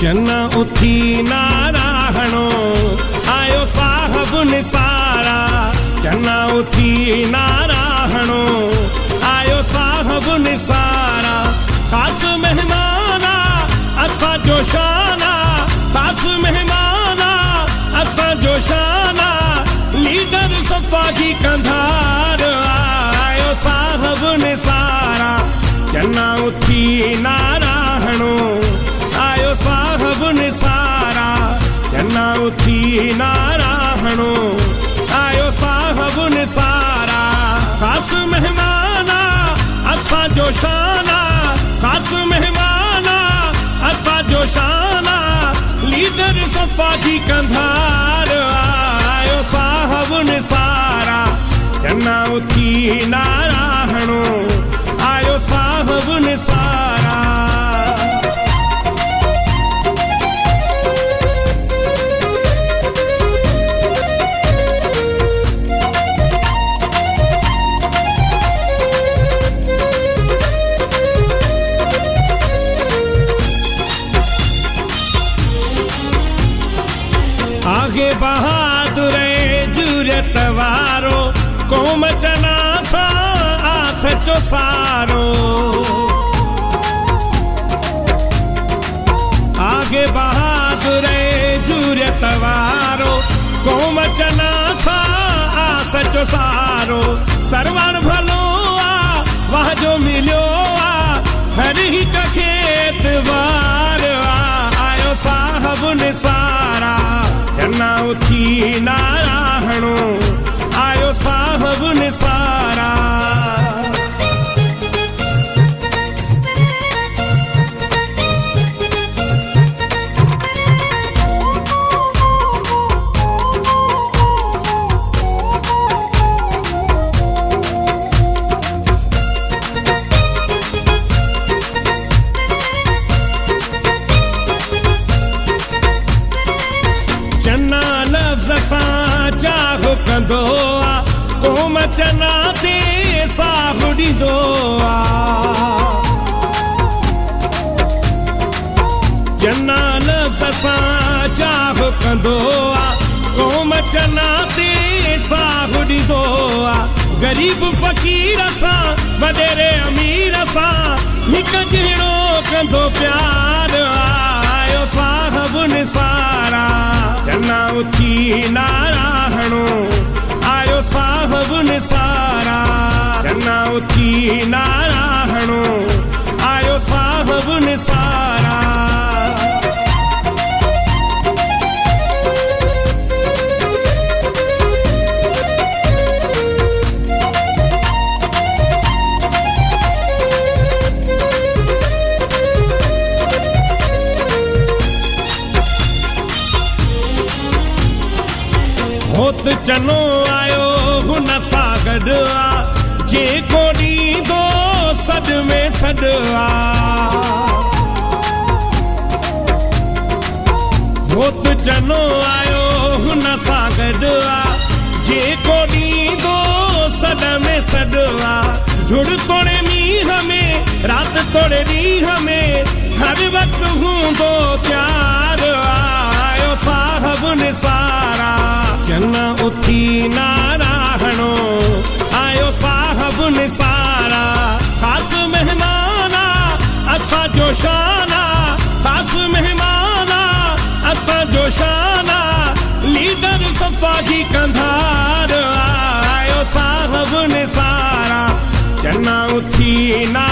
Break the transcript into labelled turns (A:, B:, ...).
A: चन्ना उथी नाराहणो आयो साहब निसारा। चन्ना उथी नाराहणो आयो साहब निसारा। खास मेहमाना असा जोशाना, खास मेहमाना असा जोशाना। लीडर सफ़ाही कंधार आयो साहब निसारा। चन्ना उथी नाराहणो आयो साहब निसारा। चन्ना उथी नाराहणो आयो साहब निसारा। खास मेहमाना असा जोशाना, खास मेहमाना असा जोशाना। लीडर सफ़ाही कंधार आयो साहब निसारा। चन्ना उथी नाराहणो आयो साहब निसारा। आगे बहादुर जुरत वारो क़ौम जना सा आस जो सारो। आगे बहादुर जुरत वारो क़ौम जना सा आस जो सारो। सरवण भलो आ वाह जो मिलियो आ हर हिक खेत वार आयो साहब निसारा। चन्ना उथी नाराहणो आयो साहब निसारा। चन्ना लफ्ज़ सां चाहु कंदो आ क़ौम चन्ना ते साहु ॾींदो आ। चन्ना लफ्ज़ सां चाहु कंदो आ क़ौम चन्ना ते साहु ॾींदो आ। ग़रीब फ़क़ीर सां वॾेरे अमीर सां हिक जहिड़ो कंदो प्यार आयो साहब निसारा। चन्ना उथी नाराहणो आयो साहब निसारा। चन्ना उथी नाराहणो आयो साहब निसारा। होत चनो आयो हुन सां गॾु आ जेको ॾींदो सॾ में सॾ आ। होत चनो आयो हुन सां गॾु आ जेको ॾींदो सॾ में सॾ आ। झुड़ तोड़े मींहं में राति तोड़े ॾींहं में हर वक़्तु हूंदो प्यार आयो साहब निसारा। चन्ना उथी नाराहणो आयो साहब निसारा। खास मेहमाना असा जोशाना, खास मेहमाना असा जोशाना। लीडर सफ़ाही कंधार आयो साहब निसारा। चन्ना उथी ना